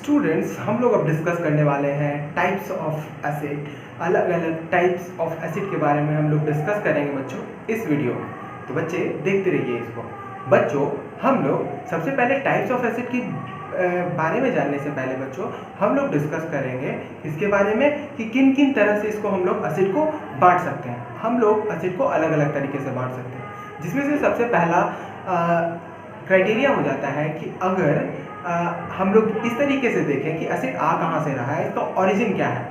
Students, हम लोग अब डिस्कस करने वाले हैं टाइप्स ऑफ एसिड। अलग अलग टाइप्स ऑफ एसिड के बारे में हम लोग डिस्कस करेंगे बच्चों इस वीडियो में। तो बच्चे देखते रहिए इसको। बच्चों, हम लोग सबसे पहले टाइप्स ऑफ एसिड की बारे में जानने से पहले बच्चों हम लोग डिस्कस करेंगे इसके बारे में कि किन किन तरह से इसको हम लोग एसिड को बांट सकते हैं। हम लोग एसिड को अलग अलग तरीके से बांट सकते हैं, जिसमें से सबसे पहला क्राइटेरिया हो जाता है कि अगर हम लोग इस तरीके से देखें कि एसिड आ कहाँ से रहा है, इसका ओरिजिन क्या है।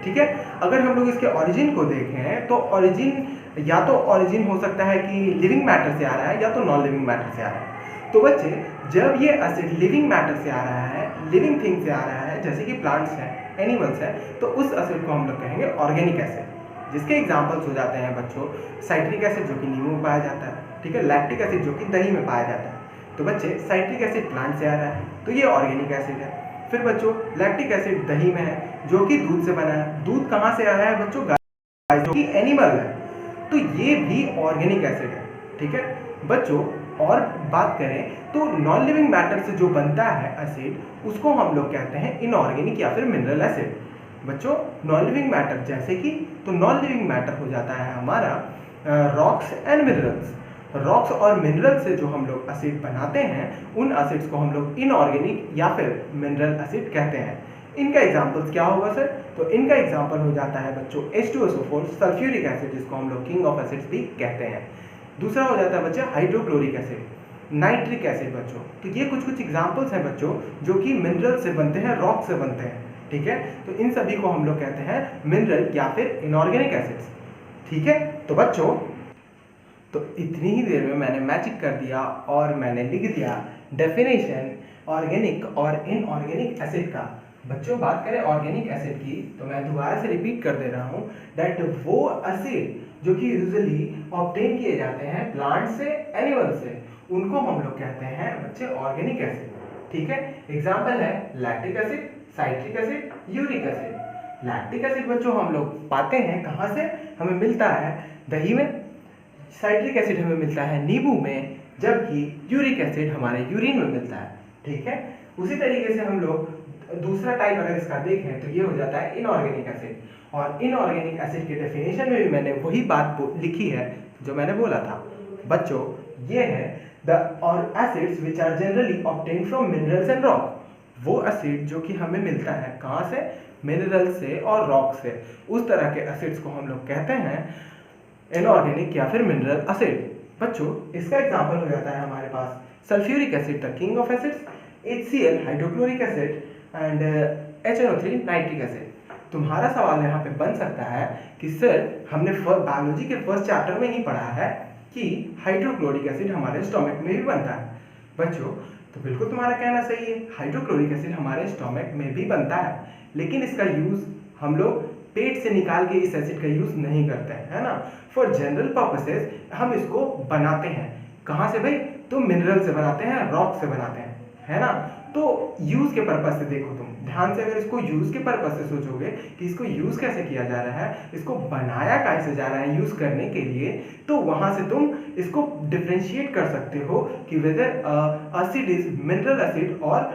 ठीक है, अगर हम लोग इसके ओरिजिन को देखें तो ओरिजिन या तो ओरिजिन हो सकता है कि लिविंग मैटर से आ रहा है या तो नॉन लिविंग मैटर से आ रहा है। तो बच्चे, जब ये एसिड लिविंग मैटर से आ रहा है, लिविंग थिंग से आ रहा है, जैसे कि प्लांट्स हैं, एनिमल्स हैं, तो उस एसिड को हम लोग कहेंगे ऑर्गेनिक एसिड, जिसके एग्जाम्पल्स हो जाते हैं बच्चों साइट्रिक एसिड जो कि नींबू में पाया जाता है, ठीक है, लैक्टिक एसिड जो कि दही में पाया जाता है। तो बच्चे, साइट्रिक एसिड प्लांट से आ रहा है तो ये ऑर्गेनिक एसिड है। फिर बच्चों, लैक्टिक एसिड दही में है जो कि दूध से बना है। दूध कहाँ से आया है बच्चों? गाय, जो कि एनिमल है, तो ये भी ऑर्गेनिक एसिड है। ठीक है बच्चों, और बात करें तो नॉन लिविंग मैटर से जो बनता है एसिड, उसको हम लोग कहते हैं इनऑर्गेनिक या फिर मिनरल एसिड। बच्चों, नॉन लिविंग मैटर जैसे कि, तो नॉन लिविंग मैटर हो जाता है हमारा रॉक्स एंड मिनरल्स। रॉक्स और मिनरल से जो हम लोग एसिड बनाते हैं, उन एसिड्स को हम लोग इनऑर्गेनिक या फिर मिनरल एसिड कहते हैं। इनका एग्जाम्पल्स क्या होगा सर? तो इनका एग्जाम्पल हो जाता है बच्चों H2SO4 सल्फ्यूरिक एसिड, जिसको हम लोग किंग ऑफ एसिड्स भी कहते हैं। दूसरा हो जाता है बच्चे हाइड्रोक्लोरिक एसिड, नाइट्रिक एसिड। बच्चों, तो ये कुछ कुछ एग्जाम्पल्स हैं बच्चों जो कि मिनरल से बनते हैं, रॉक से बनते हैं। ठीक है, तो इन सभी को हम लोग कहते हैं मिनरल या फिर इनऑर्गेनिक एसिड्स। ठीक है, तो बच्चों, तो इतनी ही देर में मैंने मैजिक कर दिया और मैंने लिख दिया डेफिनेशन ऑर्गेनिक और इनऑर्गेनिक एसिड का। बच्चों, बात करें ऑर्गेनिक एसिड की, तो मैं दोबारा से रिपीट कर दे रहा हूँ दैट वो एसिड जो कि यूजुअली ऑब्टेन किए जाते हैं प्लांट से, एनिमल से, उनको हम लोग कहते हैं बच्चे ऑर्गेनिक एसिड। ठीक है, एग्जाम्पल है lactic acid, citric acid, uric acid. Lactic acid बच्चों हम लोग पाते हैं कहाँ से? हमें मिलता है दही में। साइट्रिक एसिड हमें मिलता है नींबू में, जबकि यूरिक एसिड हमारे यूरिन में मिलता है। ठीक है, उसी तरीके से हम लोग दूसरा टाइप अगर इसका देखें तो ये हो जाता है इनऑर्गेनिक एसिड। और इनऑर्गेनिक एसिड के डेफिनेशन में भी मैंने वही बात लिखी है जो मैंने बोला था। बच्चों, ये है द और acids which are generally obtain from minerals and rock. वो एसिड जो कि हमें मिलता है कहाँ से? मिनरल से और रॉक से। उस तरह के एसिड्स को हम लोग कहते हैं इनऑर्गेनिक या फिर मिनरल एसिड। बच्चों, इसका एग्जांपल हो जाता है हमारे पास sulphuric acid the king of acids, HCl hydrochloric acid and HNO3 nitric acid. तुम्हारा सवाल यहाँ पे बन सकता है कि सर, हमने बायोलॉजी के फर्स्ट चैप्टर में ही पढ़ा है कि हाइड्रोक्लोरिक एसिड हमारे स्टोमक में भी बनता है। बच्चों, तो बिल्कुल तुम्हारा कहना सही है, हाइड्रोक्लोरिक एसिड हमारे स्टोमक में भी बनता है, लेकिन इसका यूज हम लोग पेट से निकाल के इस एसिड का यूज नहीं करते हैं, है ना। फॉर जनरल पर्पसेस हम इसको बनाते हैं। कहाँ से भाई? तो मिनरल से बनाते हैं, रॉक से बनाते हैं, है ना। तो यूज के पर्पस से देखो, तुम ध्यान से अगर इसको यूज के पर्पस से सोचोगे कि इसको यूज कैसे किया जा रहा है, इसको बनाया कैसे जा रहा है यूज करने के लिए, तो वहां से तुम इसको डिफरेंशिएट कर सकते हो कि whether acid is mineral acid और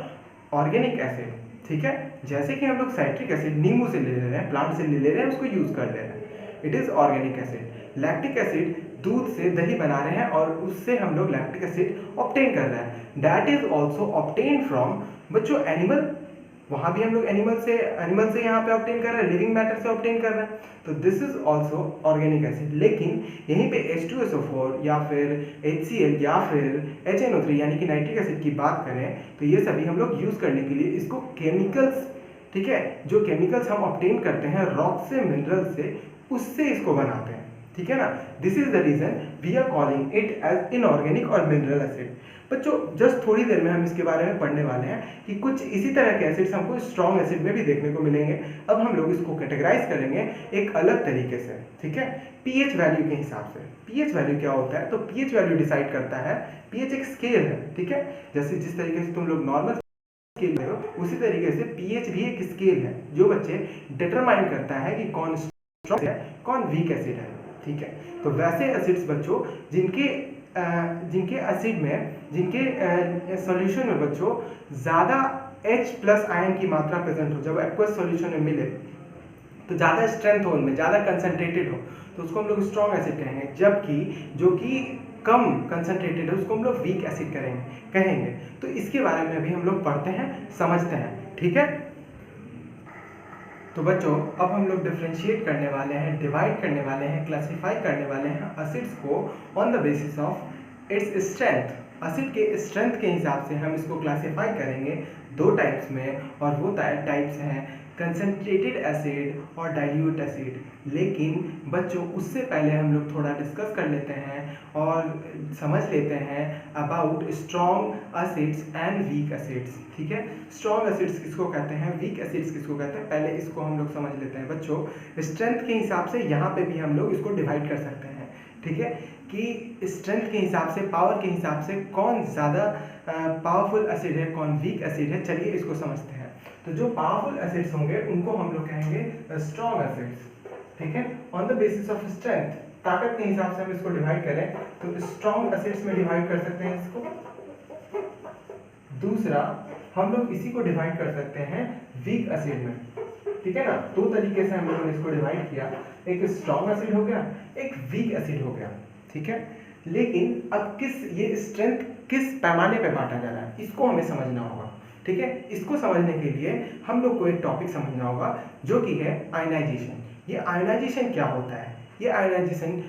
ऑर्गेनिक एसिड। ठीक है, जैसे कि हम लोग साइट्रिक एसिड नींबू से ले रहे हैं, प्लांट से ले रहे हैं, उसको यूज कर रहे हैं, it is organic acid. Lactic acid दूध से दही बना रहे हैं और उससे हम लोग लैक्टिक एसिड ऑब्टेन कर रहे हैं, that is also obtain from बच्चों एनिमल। वहां भी हम लोग एनिमल से यहाँ पे ऑब्टेन कर रहे हैं, लिविंग मैटर से ऑब्टेन कर रहे हैं, तो this is also organic acid. लेकिन यहीं पे H2SO4 या फिर HCl या फिर HNO3 यानी कि नाइट्रिक एसिड की बात करें तो ये सभी हम लोग यूज करने के लिए इसको केमिकल्स, ठीक है, जो केमिकल्स हम ऑब्टेन करते हैं रॉक से, मिनरल से, उससे इसको बनाते हैं। ठीक है ना, this is the reason we are calling it as inorganic और मिनरल एसिड। बच्चों, जस्ट थोड़ी देर में हम इसके बारे में पढ़ने वाले हैं कि कुछ इसी तरह के एसिड्स हमको स्ट्रॉन्ग एसिड में भी देखने को मिलेंगे। अब हम लोग इसको कैटेगराइज करेंगे एक अलग तरीके से, ठीक है, पीएच वैल्यू के हिसाब से। पीएच वैल्यू क्या होता है? तो पीएच वैल्यू डिसाइड करता है, पीएच एक स्केल है, ठीक है, जैसे जिस तरीके से तुम लोग नॉर्मल स्केल हो, उसी तरीके से पीएच भी एक स्केल है जो बच्चे डिटरमाइन करता है कि कौन स्ट्रॉन्ग है, कौन वीक एसिड है। ठीक है, तो वैसे एसिड्स बच्चों जिनके एसिड में, जिनके सॉल्यूशन में बच्चों ज़्यादा H प्लस आयन की मात्रा प्रेजेंट हो, जब एक्वस सॉल्यूशन में मिले तो ज़्यादा स्ट्रेंथ हो उनमें, ज़्यादा कंसनट्रेटेड हो, तो उसको हम लोग स्ट्रॉन्ग एसिड कहेंगे। जबकि जो कि कम कंसनट्रेटेड है उसको हम लोग वीक एसिड कहेंगे। तो इसके बारे में अभी हम लोग पढ़ते हैं, समझते हैं, ठीक है। तो बच्चों अब हम लोग डिफरेंशिएट करने वाले हैं, डिवाइड करने वाले हैं, क्लासिफाई करने वाले हैं एसिड्स को on the basis of its strength. Acid के स्ट्रेंथ के हिसाब से हम इसको क्लासिफाई करेंगे दो टाइप्स में, और वो टाइप्स हैं कंसनट्रेटेड एसिड और डाइल्यूट एसिड। लेकिन बच्चों उससे पहले हम लोग थोड़ा डिस्कस कर लेते हैं और समझ लेते हैं about strong acids and weak acids, ठीक है। स्ट्रॉन्ग एसिड्स किसको कहते हैं, वीक एसिड्स किसको कहते हैं, पहले इसको हम लोग समझ लेते हैं। बच्चों स्ट्रेंथ के हिसाब से यहाँ पे भी हम लोग इसको डिवाइड कर सकते हैं, ठीक है, कि स्ट्रेंथ के हिसाब से, पावर के हिसाब से कौन ज़्यादा पावरफुल एसिड है, कौन वीक एसिड है। चलिए इसको समझते हैं। तो जो पावरफुल एसिड्स होंगे उनको हम लोग कहेंगे स्ट्रॉन्ग एसिड्स, ठीक है। On the basis of strength, ताकत के हिसाब से हम इसको डिवाइड करें तो स्ट्रॉन्ग एसिड्स में डिवाइड कर सकते हैं इसको। दूसरा हम लोग इसी को डिवाइड कर सकते हैं वीक एसिड में, ठीक है ना। दो तरीके से हम लोगों ने इसको डिवाइड किया, एक स्ट्रॉन्ग एसिड हो गया, एक वीक एसिड हो गया, ठीक है। लेकिन अब ये स्ट्रेंथ किस पैमाने पे बांटा जा रहा है, इसको हमें समझना होगा, ठीक है। इसको समझने के लिए हम लोग को एक टॉपिक समझना होगा जो कि है आयनाइजेशन। ये आयनाइजेशन क्या होता है, ये आयनाइजेशन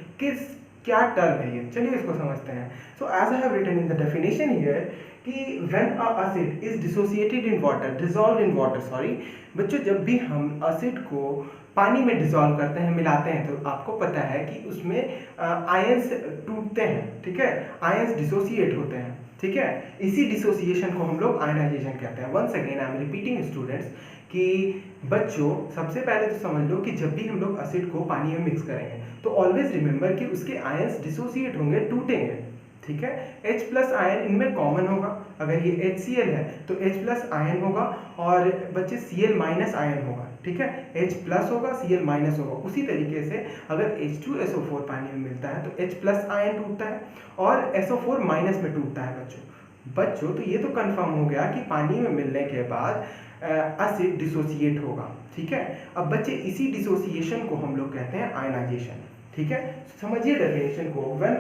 क्या टर्म है ये, चलिए इसको समझते हैं। So as I have written in the definition here कि when a acid is dissociated in water, dissolved in water, sorry बच्चों, जब भी हम एसिड को पानी में डिसॉल्व करते हैं, मिलाते हैं, तो आपको पता है कि उसमें आयंस टूटते हैं, ठीक है, आयंस डिसोसिएट होते हैं, ठीक है। इसी डिसोसिएशन को हम लोग आयनाइजेशन कहते हैं। Once again I am repeating students कि बच्चों सबसे पहले तो समझ लो कि जब भी हम लोग एसिड को पानी में मिक्स करेंगे तो ऑलवेज रिमेंबर कि उसके आयंस डिसोसिएट होंगे, टूटेंगे, ठीक है। H प्लस आयन इनमें कॉमन होगा, अगर ये HCl है तो H प्लस आयन होगा, और बच्चे Cl माइनस आयन होगा, ठीक है। H प्लस होगा, Cl माइनस होगा। उसी तरीके से अगर H2SO4 पानी में मिलता है तो H प्लस आयन टूटता है और SO4 माइनस में टूटता है। बच्चों तो ये तो कंफर्म हो गया कि पानी में मिलने के बाद एसिड डिसोसिएट होगा, ठीक है। अब बच्चे इसी डिसोसिएशन को हम लोग कहते हैं आयनाइजेशन, ठीक है। समझिए डेफिनेशन को, when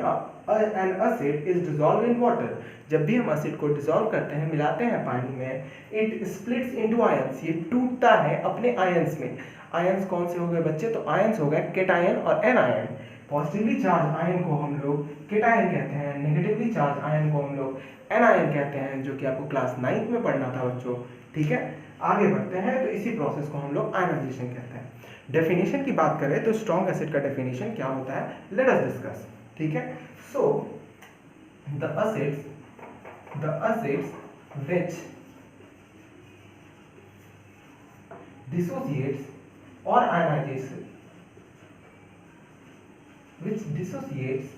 an acid is dissolve in water, जब भी हम एसिड को डिसॉल्व करते हैं, मिलाते हैं पानी में, इट स्प्लिट्स इनटू आयंस, ये टूटता है अपने आयंस में। आयंस कौन से हो गए बच्चे, तो आयंस हो गए केटायन और एनायन। पॉजिटिवली चार्ज आयन को हम लोग केटायन कहते हैं, नेगेटिवली चार्ज आयन को हम लोग एनायन कहते हैं, जो कि आपको क्लास 9th में पढ़ना था बच्चों, ठीक है। आगे बढ़ते हैं तो इसी प्रोसेस को हम लोग आयनाइजेशन कहते हैं। डेफिनेशन की बात करें तो स्ट्रॉन्ग एसिड का डेफिनेशन क्या होता है, लेट अस डिस्कस, ठीक है। So the acids which dissociates or ionizes, which dissociates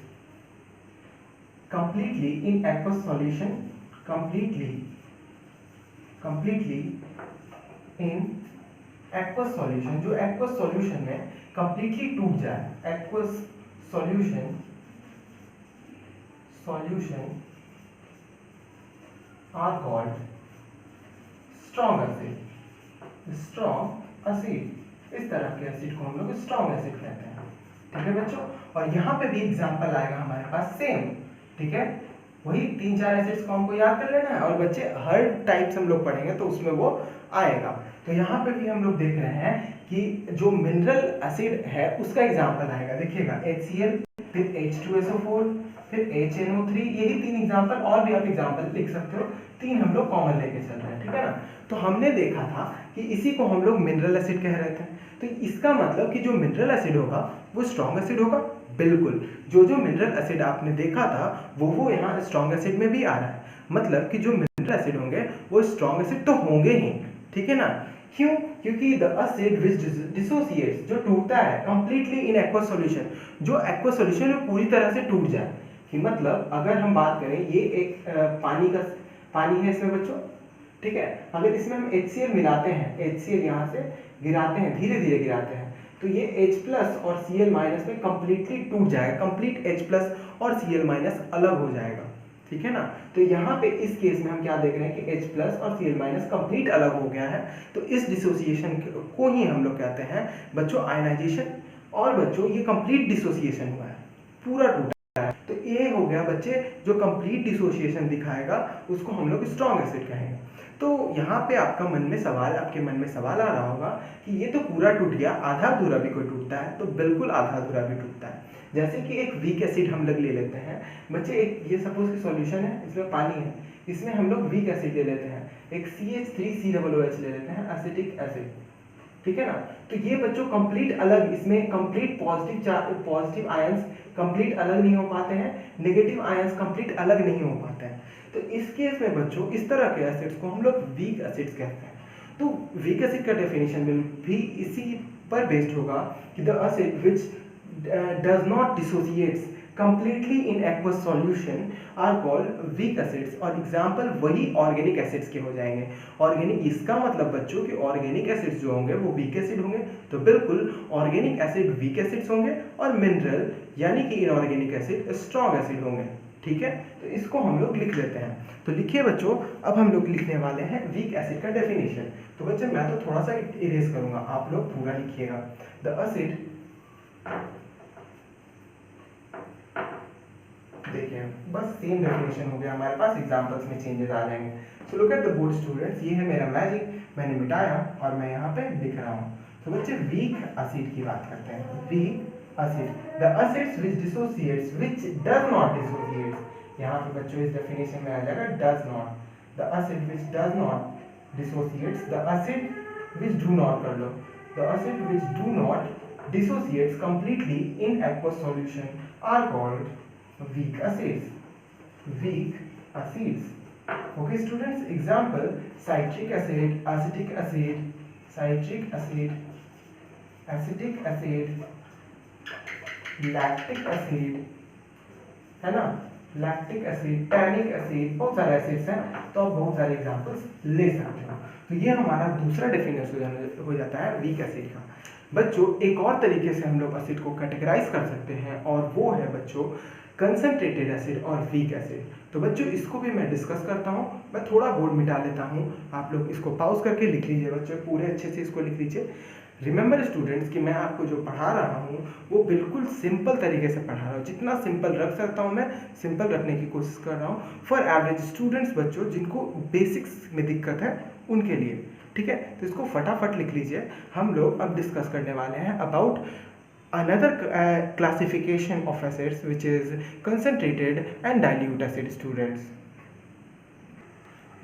completely in aqueous solution, completely in aqueous solution, जो aqueous solution में completely टूट जाए, aqueous solution are called strong acid। इस तरह के एसिड को हम लोग स्ट्रॉन्ग एसिड कहते हैं, ठीक है बच्चों। और यहाँ पे भी एग्जांपल आएगा हमारे पास सेम, ठीक है। वही 3-4 एसिड्स को हमको याद कर लेना है, और बच्चे हर टाइप्स हम लोग पढ़ेंगे तो उसमें वो आएगा। तो यहाँ पे भी हम लोग देख रहे हैं कि जो मिनरल एसिड है उसका एग्जांपल आएगा, देखिएगा HCl, फिर H2SO4, फिर HNO3, यही 3 एग्जांपल, और भी आप एग्जांपल लिख सकते हो, 3 हम लोग कॉमन लेके चल रहे हैं, ठीक है ना। तो हमने देखा था कि इसी को हम लोग मिनरल एसिड कह रहे थे। तो इसका मतलब कि जो मिनरल एसिड होगा वो स्ट्रॉन्ग एसिड होगा, बिल्कुल। जो मिनरल एसिड आपने देखा था वो यहाँ स्ट्रॉन्ग एसिड में भी आ रहा है, मतलब कि जो मिनरल एसिड होंगे वो स्ट्रॉन्ग एसिड तो होंगे ही, ठीक है ना। क्यों, क्योंकि द एसिड विच डिसोसिएट्स, जो टूटता है कंप्लीटली इन एक्वस सॉल्यूशन, जो एक्वस सॉल्यूशन में पूरी तरह से टूट जाए, कि मतलब अगर हम बात करें, ये एक पानी है इसमें बच्चों, ठीक है। अगर इसमें हम HCl मिलाते हैं, HCl यहाँ से गिराते हैं, धीरे धीरे गिराते हैं, तो ये H प्लस और Cl माइनस में कंप्लीटली टूट जाएगा, कंप्लीट H प्लस और Cl माइनस अलग हो जाएगा, ठीक है ना। तो यहाँ पे इस केस में हम क्या देख रहे हैं कि H प्लस और Cl कंप्लीट अलग हो गया है। तो इस डिसोसिएशन को ही हम लोग कहते हैं बच्चों आयनाइजेशन, और बच्चों ये कंप्लीट डिसोसिएशन हुआ है, पूरा टूटा है। तो ये हो गया बच्चे जो कंप्लीट डिसोसिएशन दिखाएगा उसको हम लोग स्ट्रॉन्ग एसिड कहेंगे। तो यहाँ पे आपके मन में सवाल आ रहा होगा कि ये तो पूरा टूट गया, आधा अधूरा भी कोई टूटता है? तो बिल्कुल आधा अधूरा भी टूटता है। जैसे कि एक वीक एसिड हम लोग ले लेते हैं बच्चे, एक ये सपोज कि सॉल्यूशन है, इसमें पानी है, इसमें हम लोग वीक एसिड ले लेते हैं, एक CH3COOH ले लेते हैं, एसिटिक एसिड, ठीक है ना। तो ये बच्चों कंप्लीट अलग, इसमें कंप्लीट पॉजिटिव आयंस कंप्लीट अलग नहीं हो पाते हैं, नेगेटिव आयंस कंप्लीट अलग नहीं हो पाते हैं। तो इस केस में बच्चों इस तरह के एसिड्स को हम लोग वीक एसिड्स कहते हैं। तो वीक एसिड का डेफिनेशन भी इसी पर बेस्ड होगा कि the acid which does not dissociates completely in aqueous solution are called weak acids, और एग्जाम्पल वही ऑर्गेनिक एसिड्स के हो जाएंगे। ऑर्गेनिक इसका मतलब बच्चों कि ऑर्गेनिक एसिड्स जो होंगे वो वीक एसिड होंगे, तो बिल्कुल ऑर्गेनिक एसिड वीक एसिड्स होंगे और मिनरल यानी कि इनऑर्गेनिक एसिड स्ट्रॉन्ग एसिड होंगे, ठीक है। तो इसको हम लोग लिख लेते हैं। तो लिखिए बच्चों, अब हम लोग लिखने वाले हैं वीक एसिड का डेफिनेशन। तो बच्चे मैं तो थोड़ा सा इरेज करूंगा, आप लोग पूरा लिखिएगा। द एसिड, देखिए बस सेम डेफिनेशन हो गया हमारे पास, एग्जांपल्स में चेंजेस आ जाएंगे। So look at the board students, ये है मेरा मैजिक, मैंने मिटाया और मैं यहाँ पे लिख रहा हूँ। तो बच्चे वीक एसिड की बात करते हैं। Weak acid, the acids which dissociates which does not dissociates, यहाँ पे बच्चों इस डेफिनेशन में आ जाएगा does not, the acid which does not dissociates, the acid which do not कर लो, the acid which do not dissociates completely in aqueous solution are called weak acids. Weak acids. Okay students, example citric acid, acetic acid, citric acid, acetic acid, lactic acid, है ना, lactic acid, tannic acid, बहुत सारे acids हैं, तो आप बहुत सारे examples ले सकते हो। तो ये हमारा दूसरा डेफिनेशन हो जाता है वीक एसिड का। बच्चों एक और तरीके से हम लोग एसिड को कैटेगराइज कर सकते हैं और वो है बच्चों कंसंट्रेटेड एसिड और वीक एसिड। तो बच्चों इसको भी मैं डिस्कस करता हूँ, मैं थोड़ा बोर्ड मिटा लेता हूँ, आप लोग इसको पॉज करके लिख लीजिए बच्चों, पूरे अच्छे से इसको लिख लीजिए। रिमेंबर स्टूडेंट्स कि मैं आपको जो पढ़ा रहा हूँ वो बिल्कुल सिंपल तरीके से पढ़ा रहा हूँ, जितना सिंपल रख सकता हूँ मैं सिंपल रखने की कोशिश कर रहा हूँ फॉर एवरेज स्टूडेंट्स, बच्चों जिनको बेसिक्स में दिक्कत है उनके लिए, ठीक है। तो इसको फटाफट लिख लीजिए। हम लोग अब डिस्कस करने वाले हैं about another classification of acids which is concentrated and dilute acid students।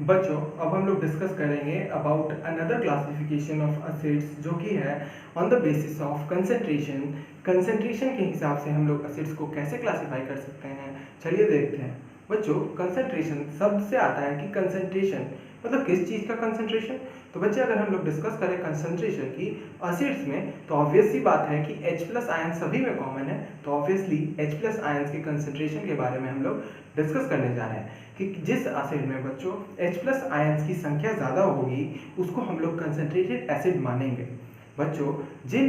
बच्चों अब हम लोग डिस्कस करेंगे about another classification of acids जो कि है on the basis of concentration. Concentration के हिसाब से हम लोग एसिड्स को कैसे क्लासिफाई कर सकते हैं, चलिए देखते हैं। बच्चों कंसंट्रेशन शब्द से आता है कि कंसंट्रेशन मतलब किस चीज़ का कंसंट्रेशन। तो बच्चे अगर हम लोग डिस्कस करें कंसंट्रेशन की एसिड्स में तो ऑब्वियस सी बात है कि H+ आयन सभी में कॉमन है, तो ऑब्वियसली H+ आयंस के कंसंट्रेशन के बारे में हम लोग डिस्कस करने जा रहे हैं कि जिस एसिड में बच्चों H+ आयंस की संख्या ज़्यादा होगी उसको हम लोग कंसंट्रेटेड एसिड मानेंगे। बच्चों जिन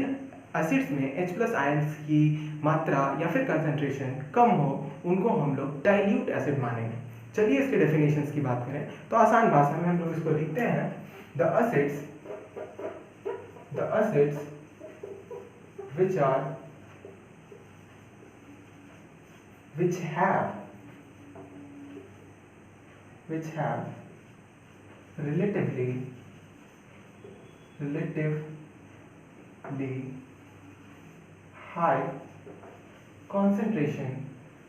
एसिड्स में H+ आयंस की मात्रा या फिर कंसंट्रेशन कम हो उनको हम लोग डाइल्यूट एसिड मानेंगे। चलिए इसके डेफिनेशंस की बात करें तो आसान भाषा में हम लोग इसको लिखते हैं the acids which have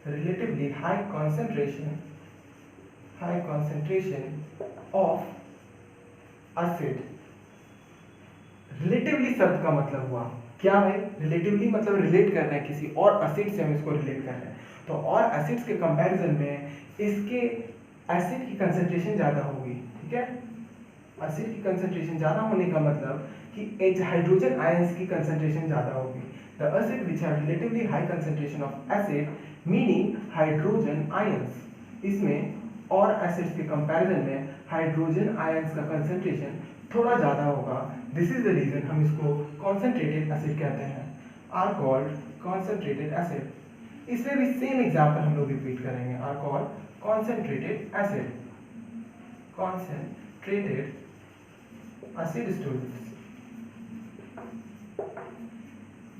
relatively high concentration of acid. Relatively शब्द का मतलब हुआ क्या है, रिलेटिवली मतलब रिलेट कर रहे हैं किसी और एसिड से, हम इसको रिलेट कर रहे हैं। तो और एसिड्स के कंपैरिजन में इसके एसिड की कंसंट्रेशन ज़्यादा होगी, ठीक है। एसिड की कंसंट्रेशन ज़्यादा होने का मतलब कि हाइड्रोजन आयंस की कंसंट्रेशन ज़्यादा होगी। The acid which have relatively high concentration of acid meaning hydrogen ions, इसमें और एसिड्स के कंपैरिजन में हाइड्रोजन आयंस का कंसंट्रेशन थोड़ा ज़्यादा होगा। दिस इज द रीजन हम इसको कॉन्सेंट्रेटेड एसिड कहते हैं, आर कॉल्ड कॉन्सेंट्रेटेड एसिड। इसमें भी सेम एग्जांपल हम लोग रिपीट करेंगे, are called concentrated acid, concentrated acid students।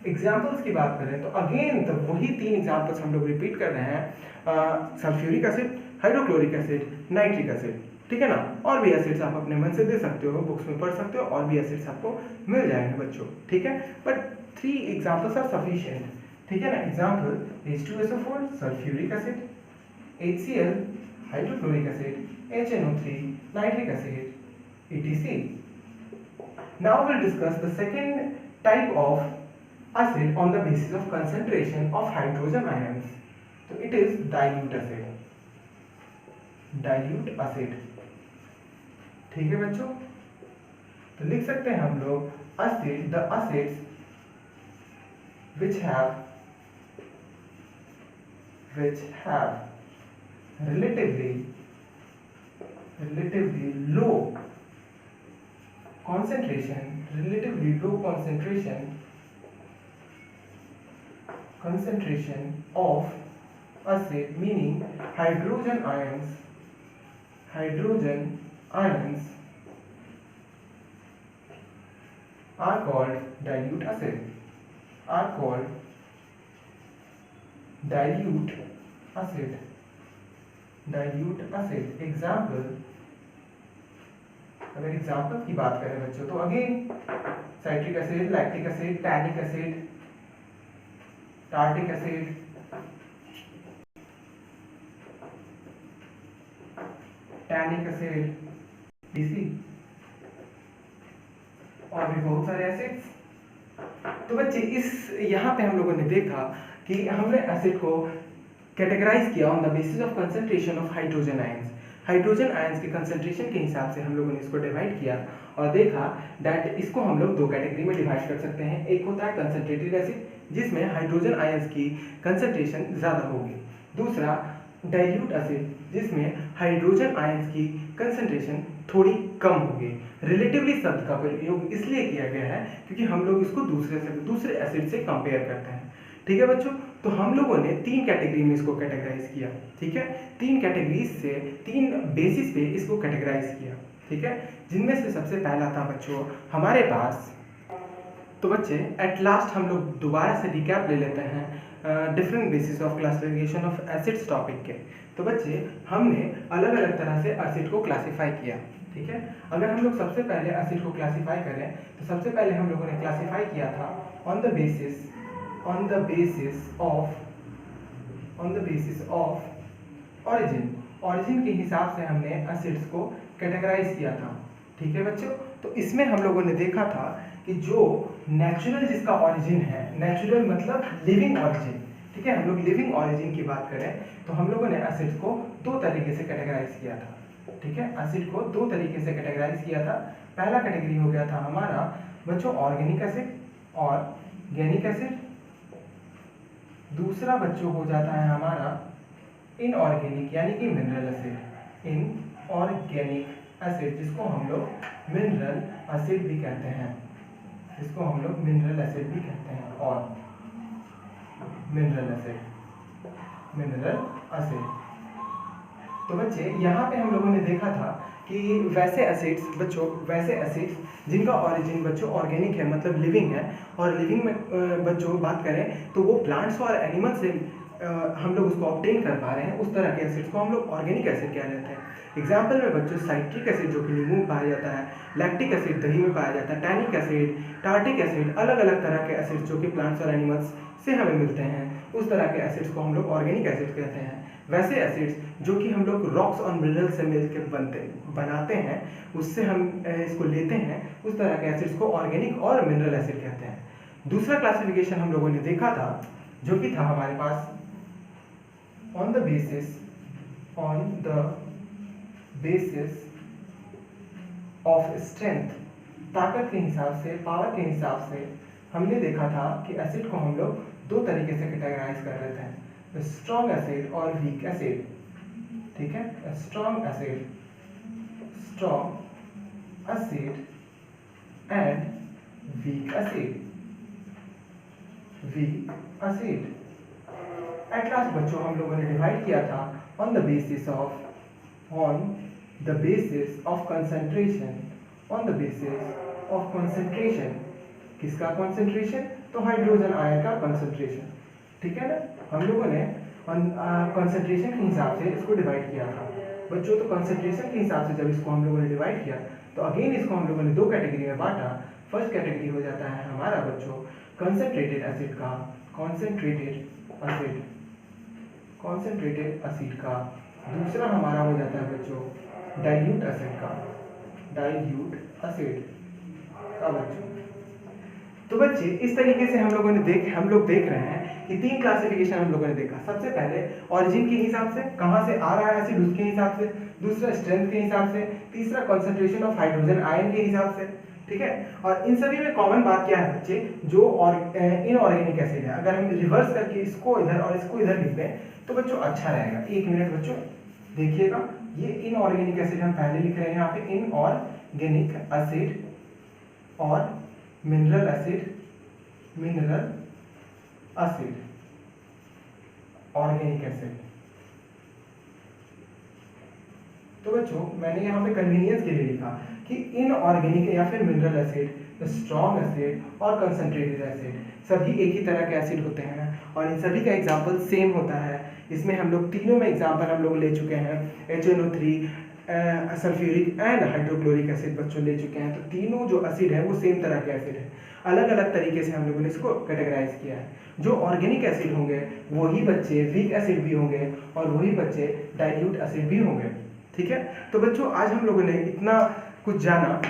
Examples की बात करें तो अगेन तो वही 3 एग्जाम्पल्स हम लोग रिपीट कर रहे हैं, sulphuric acid, hydrochloric acid, nitric acid, ठीक है ना। और भी एसिड्स आप अपने मन से दे सकते हो, बुक्स में पढ़ सकते हो, और भी एसिड्स आपको मिल जाएंगे बच्चों, ठीक है। बट 3 एग्जाम्पल्स आर सफिशिएंट, ठीक है ना। Example H2SO4 sulphuric acid, HCl hydrochloric acid, HNO3 nitric acid, etc. Now we'll discuss the second type of acid on the basis of concentration of hydrogen ions. So it is dilute acid, dilute acid, ठीक है बच्चों। तो लिख सकते हैं हम लोग acid, the acids which have relatively low concentration, relatively low concentration of acid, meaning hydrogen ions are called dilute acid, dilute acid। Example, अगर एग्जाम्पल की बात करें बच्चों तो again citric acid, lactic acid, tannic acid, tartaric acid, DC, और भी बहुत सारे एसिड्स। तो बच्चे इस यहाँ पे हम लोगों ने देखा कि हमने एसिड को कैटेगराइज किया on the basis of concentration of hydrogen ions. Hydrogen ions के कंसंट्रेशन के हिसाब से हम लोगों ने इसको डिवाइड किया और देखा दैट इसको हम लोग 2 कैटेगरी में डिवाइड कर सकते हैं। एक होता है कंसंट्रेटेड एसिड जिसमें हाइड्रोजन आयंस की कंसंट्रेशन ज़्यादा होगी, दूसरा डाइल्यूट एसिड जिसमें हाइड्रोजन आयंस की कंसंट्रेशन थोड़ी कम होगी। रिलेटिवली शब्द का प्रयोग इसलिए किया गया है क्योंकि हम लोग इसको दूसरे एसिड से कंपेयर करते हैं, ठीक है बच्चों। तो हम लोगों ने 3 कैटेगरी में इसको कैटेगराइज किया, ठीक है। 3 कैटेगरीज से 3 बेसिस पे इसको कैटेगराइज किया, ठीक है। जिनमें से सबसे पहला था बच्चों हमारे पास, तो बच्चे एट लास्ट हम लोग दोबारा से रिकैप ले लेते हैं different basis of classification of acids topic के। तो बच्चे हमने अलग अलग तरह से एसिड को क्लासिफाई किया, ठीक है। अगर हम लोग सबसे पहले एसिड को क्लासिफाई करें तो सबसे पहले हम लोगों ने क्लासिफाई किया था on the basis of origin के हिसाब से हमने एसिड्स को कैटेगराइज किया था, ठीक है बच्चों। तो इसमें हम लोगों ने देखा था कि जो नेचुरल जिसका ऑरिजिन है, नेचुरल मतलब लिविंग ऑरिजिन, ठीक है। हम लोग लिविंग ऑरिजिन की बात करें तो हम लोगों ने एसिड्स को 2 तरीके से कैटेगराइज किया था, ठीक है। एसिड को 2 तरीके से कैटेगराइज किया था। पहला कैटेगरी हो गया था हमारा बच्चों ऑर्गेनिक एसिड और गैनिक एसिड, दूसरा बच्चों हो जाता है हमारा इनऑर्गेनिक यानी कि मिनरल एसिड, इनऑर्गेनिक एसिड जिसको हम लोग मिनरल एसिड भी कहते हैं, और मिनरल एसिड। तो बच्चे यहाँ पे हम लोगों ने देखा था कि वैसे एसिड्स जिनका ऑरिजिन बच्चों ऑर्गेनिक है मतलब लिविंग है, और लिविंग में बच्चों बात करें तो वो प्लांट्स और एनिमल से हम लोग उसको ऑब्टेन कर पा रहे हैं, उस तरह के एसिड्स को हम लोग ऑर्गेनिक एसिड कह रहे हैं। एग्जाम्पल में बच्चों साइट्रिक एसिड जो कि नींबू में पाया जाता है, लैक्टिक एसिड दही में पाया जाता है, टैनिक एसिड, टार्टिक एसिड, अलग अलग तरह के एसिड्स जो कि प्लांट्स और एनिमल्स से हमें मिलते हैं, उस तरह के एसिड्स को हम लोग ऑर्गेनिक एसिड कहते हैं। वैसे एसिड्स जो कि हम लोग रॉक्स और मिनरल से मिलकर बनाते हैं, उससे हम इसको लेते हैं, उस तरह के एसिड्स को ऑर्गेनिक और मिनरल एसिड कहते हैं। दूसरा क्लासिफिकेशन हम लोगों ने देखा था जो कि था हमारे pass on the basis of strength, ताकत के हिसाब से, पावर के हिसाब से हमने देखा था कि एसिड को हम लोग 2 तरीके से कैटेगराइज कर रहे थे, स्ट्रॉन्ग एसिड और वीक एसिड, ठीक है। Strong acid and weak acid. At last बच्चों हम लोगों ने डिवाइड किया था on the basis of concentration, on the basis of concentration. किसका कंसंट्रेशन? तो हाइड्रोजन आयन का कंसंट्रेशन, ठीक है ना। हम लोगों ने कंसंट्रेशन के हिसाब से इसको डिवाइड किया था बच्चों। तो कंसंट्रेशन के हिसाब से जब इसको हम लोगों ने डिवाइड किया तो अगेन इसको हम लोगों ने दो कैटेगरी में बांटा। फर्स्ट कैटेगरी हो जाता है हमारा बच्चों कंसंट्रेटेड एसिड का, कंसंट्रेटेड एसिड का। दूसरा हमारा हो जाता है बच्चों डाइल्यूट एसिड का, बच्चों। तो बच्चे इस तरीके से हम लोग देख रहे हैं कि तीन क्लासिफिकेशन हम लोगों ने देखा। सबसे पहले ओरिजिन के हिसाब से, कहां से आ रहा है एसिड उसके हिसाब से, दूसरा स्ट्रेंथ के हिसाब से, तीसरा कंसंट्रेशन ऑफ हाइड्रोजन आयन के हिसाब से, ठीक है। और इन सभी में कॉमन बात क्या है बच्चे, जो इनऑर्गेनिक एसिड है, अगर हम रिवर्स करके इसको इधर और इसको इधर लिख दें तो बच्चों अच्छा रहेगा। एक मिनट बच्चों देखिएगा, ये इनऑर्गेनिक एसिड हम पहले लिख रहे हैं यहाँ पे, इनऑर्गेनिक एसिड और मिनरल एसिड, ऑर्गेनिक एसिड। तो बच्चों मैंने यहाँ पे कन्वीनियंस के लिए लिखा कि इनऑर्गेनिक या फिर मिनरल एसिड, स्ट्रॉन्ग एसिड और कंसंट्रेटेड एसिड सभी एक ही तरह के एसिड होते हैं और इन सभी का एग्जाम्पल सेम होता है। इसमें हम लोग तीनों में एग्जाम्पल हम लोग ले चुके हैं, HNO3, sulphuric and hydrochloric acid बच्चों ले चुके हैं। तो तीनों जो एसिड है वो सेम तरह के एसिड है, अलग अलग तरीके से हम लोगों ने इसको कैटेगराइज किया है। जो ऑर्गेनिक एसिड होंगे वही बच्चे वीक एसिड भी होंगे और वही बच्चे डाइल्यूट एसिड भी होंगे, ठीक है। तो बच्चों आज हम लोगों ने इतना कुछ जाना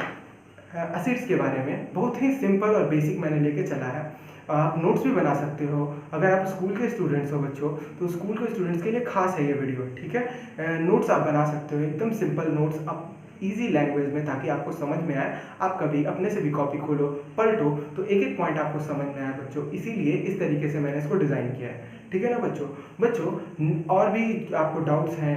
एसिड्स के बारे में, बहुत ही सिंपल और बेसिक मैंने लेके चला है। आप नोट्स भी बना सकते हो, अगर आप स्कूल के स्टूडेंट्स हो बच्चों तो स्कूल के स्टूडेंट्स के लिए खास है ये वीडियो, ठीक है। नोट्स आप बना सकते हो, एकदम सिंपल नोट्स, आप इजी लैंग्वेज में, ताकि आपको समझ में आए। आप कभी अपने से भी कॉपी खोलो, पलटो तो एक एक पॉइंट आपको समझ में आए बच्चों, इसीलिए इस तरीके से मैंने इसको डिज़ाइन किया है, ठीक है ना बच्चों। और भी आपको डाउट्स हैं,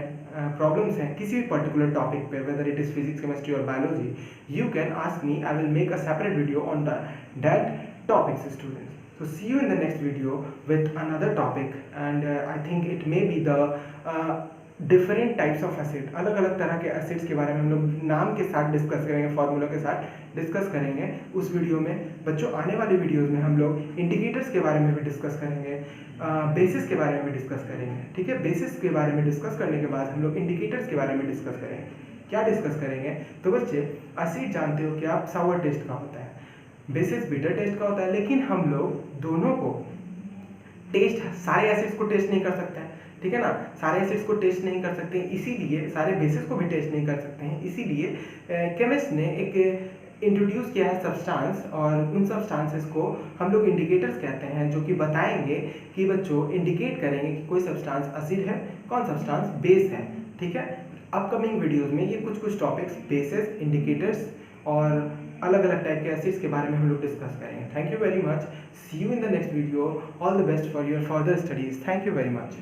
प्रॉब्लम्स हैं किसी भी पर्टिकुलर टॉपिक पे, whether it is physics, chemistry और biology, you can ask me, I will make a separate video on that topics students. So see you in the next video with another topic and I think it may be the different types of acid, अलग अलग तरह के acids के बारे में हम लोग नाम के साथ डिस्कस करेंगे, फॉर्मूला के साथ डिस्कस करेंगे उस वीडियो में बच्चों। आने वाले वीडियोस में हम लोग इंडिकेटर्स के बारे में भी डिस्कस करेंगे, बेसिस के बारे में भी डिस्कस करेंगे, ठीक है। बेसिस के बारे में डिस्कस करने के बाद हम लोग इंडिकेटर्स के बारे में डिस्कस करेंगे। क्या डिस्कस करेंगे? तो बच्चे एसिड जानते हो कि आप सावर टेस्ट का होता है, बेसिस बिटर टेस्ट का होता है, लेकिन हम लोग दोनों को टेस्ट, सारे एसिड्स को टेस्ट नहीं कर सकते हैं, ठीक है ना। सारे एसिड्स को टेस्ट नहीं कर सकते हैं, इसीलिए सारे बेसिस को भी टेस्ट नहीं कर सकते हैं, इसीलिए केमिस्ट ने एक इंट्रोड्यूस किया है सब्सटेंस, और उन सब्सटेंसेस को हम लोग इंडिकेटर्स कहते हैं, जो कि बताएंगे कि बच्चों इंडिकेट करेंगे कि कोई सब्सटेंस एसिड है, कौन सब्सटेंस बेस है, ठीक है। अपकमिंग वीडियोस में ये कुछ टॉपिक्स, बेसिस, इंडिकेटर्स और अलग अलग टाइप के एसिड्स के बारे में हम लोग डिस्कस करेंगे। Thank you very much, see you in the next video, all the best for your further studies, thank you very much.